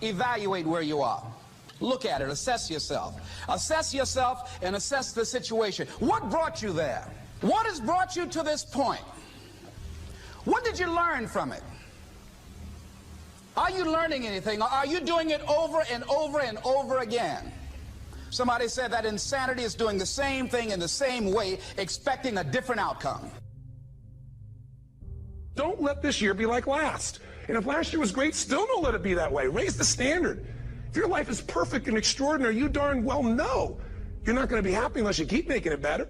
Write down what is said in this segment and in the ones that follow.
evaluate where you are. Look at it, assess yourself. Assess yourself and assess the situation. What brought you there? What has brought you to this point? What did you learn from it? Are you learning anything, or are you doing it over and over and over again? Somebody said that insanity is doing the same thing in the same way, expecting a different outcome. Don't let this year be like last. And if last year was great, still don't let it be that way. Raise the standard. If your life is perfect and extraordinary, you darn well know you're not going to be happy unless you keep making it better.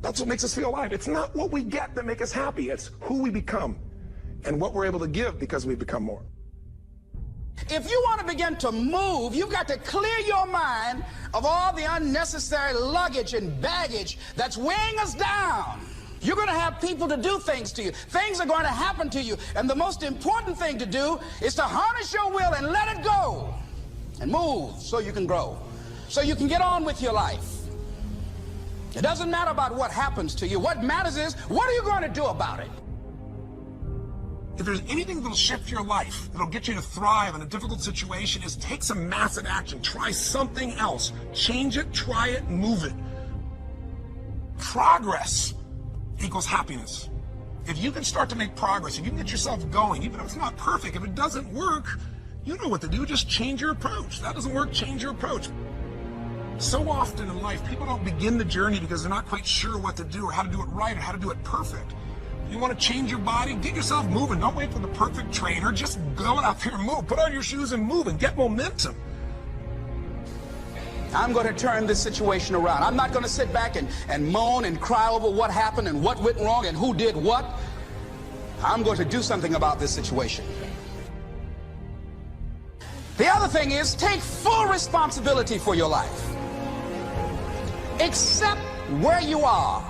That's what makes us feel alive. It's not what we get that makes us happy. It's who we become and what we're able to give because we become more. If you want to begin to move, you've got to clear your mind of all the unnecessary luggage and baggage that's weighing us down. You're going to have people to do things to you. Things are going to happen to you. And the most important thing to do is to harness your will and let it go. And move so you can grow. So you can get on with your life. It doesn't matter about what happens to you. What matters is, what are you going to do about it? If there's anything that'll shift your life, that'll get you to thrive in a difficult situation, is take some massive action. Try something else. Change it, try it, move it. Progress equals happiness. If you can start to make progress, if you can get yourself going, even if it's not perfect, if it doesn't work, you know what to do. Just change your approach. That doesn't work, change your approach. So often in life, people don't begin the journey because they're not quite sure what to do or how to do it right or how to do it perfect. You want to change your body? Get yourself moving. Don't wait for the perfect trainer. Just go out there and move. Put on your shoes and move and get momentum. I'm going to turn this situation around. I'm not going to sit back and moan and cry over what happened and what went wrong and who did what. I'm going to do something about this situation. The other thing is, take full responsibility for your life. Accept where you are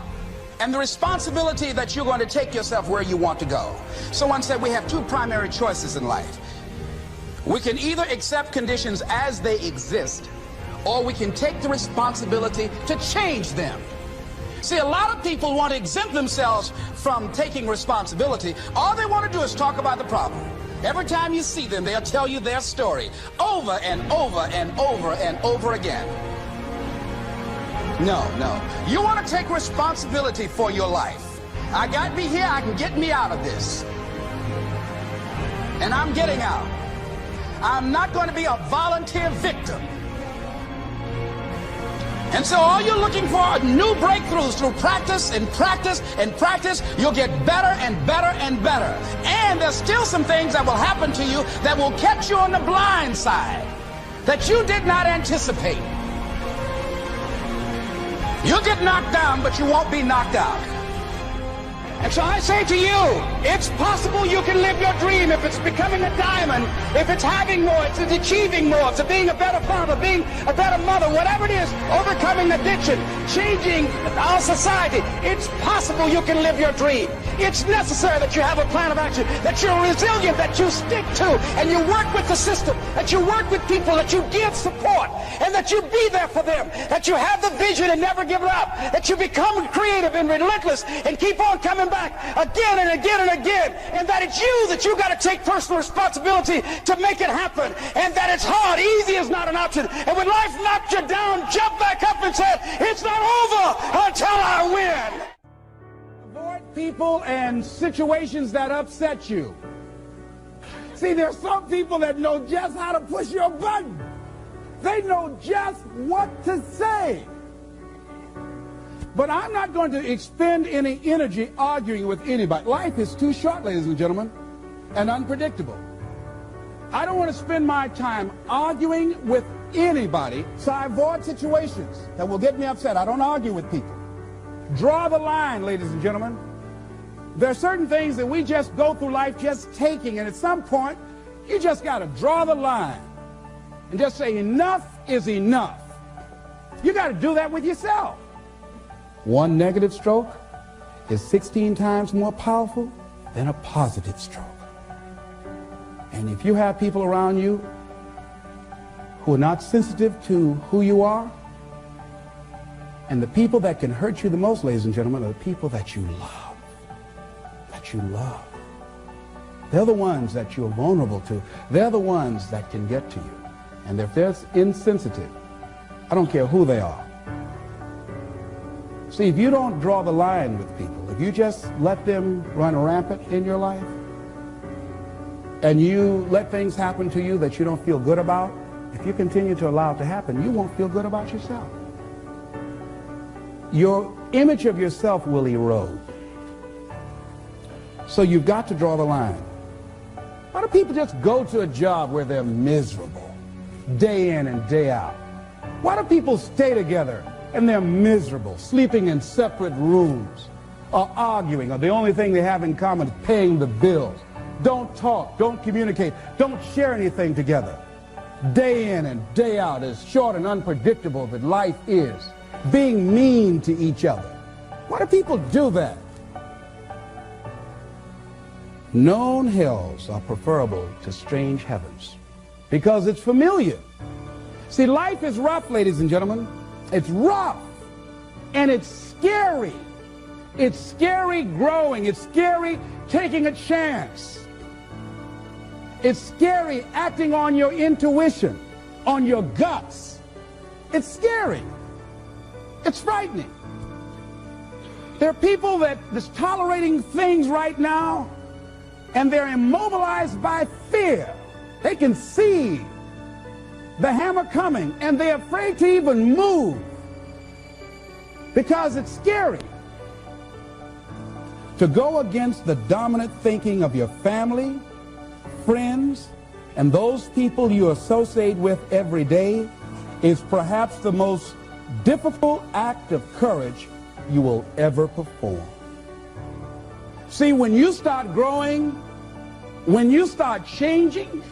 and the responsibility that you're going to take yourself where you want to go. Someone said we have two primary choices in life. We can either accept conditions as they exist, or we can take the responsibility to change them. See, a lot of people want to exempt themselves from taking responsibility. All they want to do is talk about the problem. Every time you see them, they'll tell you their story over and over and over and over again. No. You want to take responsibility for your life. I got me here, I can get me out of this. And I'm getting out. I'm not going to be a volunteer victim. And so all you're looking for are new breakthroughs through practice and practice and practice. You'll get better and better and better. And there's still some things that will happen to you that will catch you on the blind side that you did not anticipate. You'll get knocked down, but you won't be knocked out. And so I say to you, it's possible you can live your dream if it's becoming a diamond, if it's having more, if it's achieving more, if it's being a better father, being a better mother, whatever it is, overcoming addiction, changing our society. It's possible you can live your dream. It's necessary that you have a plan of action, that you're resilient, that you stick to, and you work with the system, that you work with people, that you give support, and that you be there for them, that you have the vision and never give it up, that you become creative and relentless and keep on coming back again and again and again, and that it's you that you got to take personal responsibility to make it happen, and that it's hard. Easy is not an option. And when life knocks you down, jump back up and say, it's not over until I win. Avoid people and situations that upset you. See, there's some people that know just how to push your button. They know just what to say. But I'm not going to expend any energy arguing with anybody. Life is too short, ladies and gentlemen, and unpredictable. I don't want to spend my time arguing with anybody, so I avoid situations that will get me upset. I don't argue with people. Draw the line, ladies and gentlemen. There are certain things that we just go through life just taking, and at some point, you just got to draw the line and just say enough is enough. You got to do that with yourself. One negative stroke is 16 times more powerful than a positive stroke. And if you have people around you who are not sensitive to who you are, and the people that can hurt you the most, ladies and gentlemen, are the people that you love. That you love. They're the ones that you're vulnerable to. They're the ones that can get to you. And if they're insensitive, I don't care who they are. See, if you don't draw the line with people, if you just let them run rampant in your life, and you let things happen to you that you don't feel good about, if you continue to allow it to happen, you won't feel good about yourself. Your image of yourself will erode. So you've got to draw the line. Why do people just go to a job where they're miserable, day in and day out? Why do people stay together and they're miserable, sleeping in separate rooms, or arguing, or the only thing they have in common is paying the bills? Don't talk, don't communicate, don't share anything together. Day in and day out, as short and unpredictable that life is, being mean to each other. Why do people do that? Known hells are preferable to strange heavens because it's familiar. See, life is rough, ladies and gentlemen. It's rough, and it's scary. It's scary growing. It's scary taking a chance. It's scary acting on your intuition, on your guts. It's scary. It's frightening. There are people that are tolerating things right now, and they're immobilized by fear. They can see the hammer coming, and they're afraid to even move because it's scary. To go against the dominant thinking of your family, friends, and those people you associate with every day is perhaps the most difficult act of courage you will ever perform. See, when you start growing, when you start changing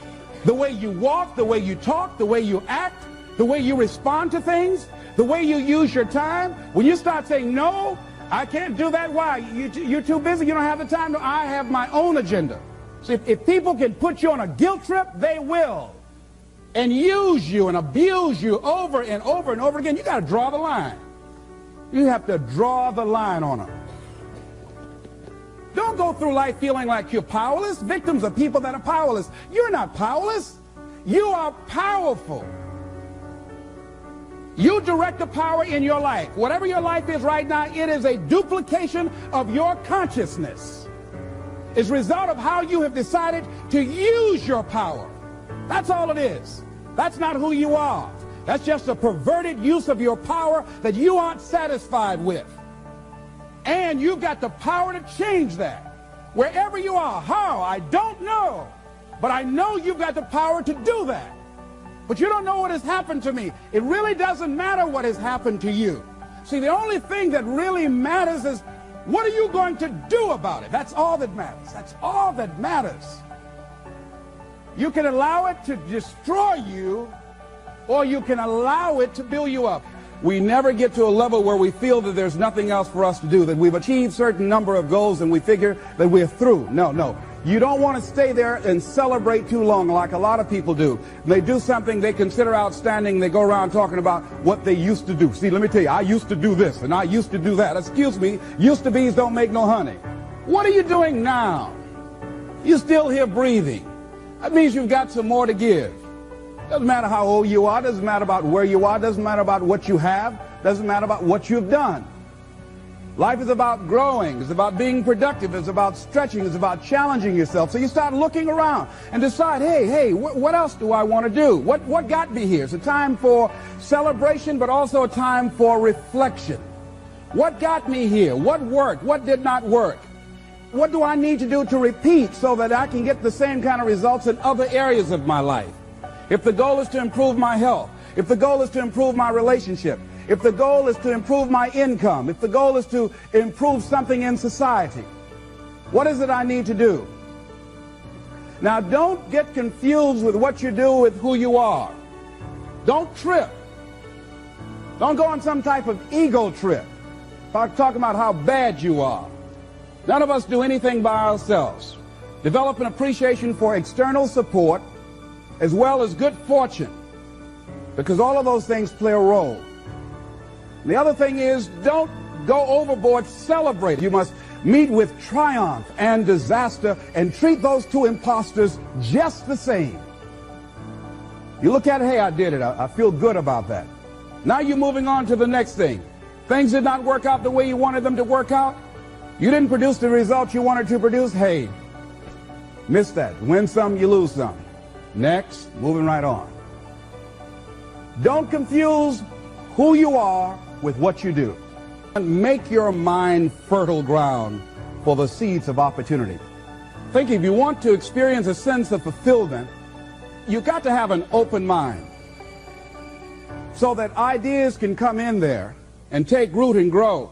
the way you walk, the way you talk, the way you act, the way you respond to things, the way you use your time, when you start saying, no, I can't do that. Why? You're too busy. You don't have the time. No, I have my own agenda. So if people can put you on a guilt trip, they will. And use you and abuse you over and over and over again. You got to draw the line. You have to draw the line on them. Don't go through life feeling like you're powerless. Victims are people that are powerless. You're not powerless. You are powerful. You direct the power in your life. Whatever your life is right now, it is a duplication of your consciousness. It's a result of how you have decided to use your power. That's all it is. That's not who you are. That's just a perverted use of your power that you aren't satisfied with. And you've got the power to change that. Wherever you are, how, I don't know. But I know you've got the power to do that. But you don't know what has happened to me. It really doesn't matter what has happened to you. See, the only thing that really matters is, what are you going to do about it? That's all that matters. That's all that matters. You can allow it to destroy you, or you can allow it to build you up. We never get to a level where we feel that there's nothing else for us to do, that we've achieved a certain number of goals and we figure that we're through. No, no. You don't want to stay there and celebrate too long like a lot of people do. They do something they consider outstanding. They go around talking about what they used to do. See, let me tell you, I used to do this and I used to do that. Excuse me, used to be's don't make no honey. What are you doing now? You're still here breathing. That means you've got some more to give. Doesn't matter how old you are. Doesn't matter about where you are. Doesn't matter about what you have. Doesn't matter about what you've done. Life is about growing. It's about being productive. It's about stretching. It's about challenging yourself. So you start looking around and decide, hey, what else do I want to do? What got me here? It's a time for celebration, but also a time for reflection. What got me here? What worked? What did not work? What do I need to do to repeat so that I can get the same kind of results in other areas of my life? If the goal is to improve my health, if the goal is to improve my relationship, if the goal is to improve my income, if the goal is to improve something in society, what is it I need to do? Now, don't get confused with what you do with who you are. Don't trip. Don't go on some type of ego trip, talking about how bad you are. None of us do anything by ourselves. Develop an appreciation for external support as well as good fortune, because all of those things play a role. And the other thing is, don't go overboard celebrating. You must meet with triumph and disaster and treat those two imposters just the same. You look at it, hey, I did it. I feel good about that. Now you're moving on to the next thing. Things did not work out the way you wanted them to work out. You didn't produce the results you wanted to produce. Hey, miss that. Win some, you lose some. Next, moving right on. Don't confuse who you are with what you do. Make your mind fertile ground for the seeds of opportunity. Think if you want to experience a sense of fulfillment, you've got to have an open mind so that ideas can come in there and take root and grow.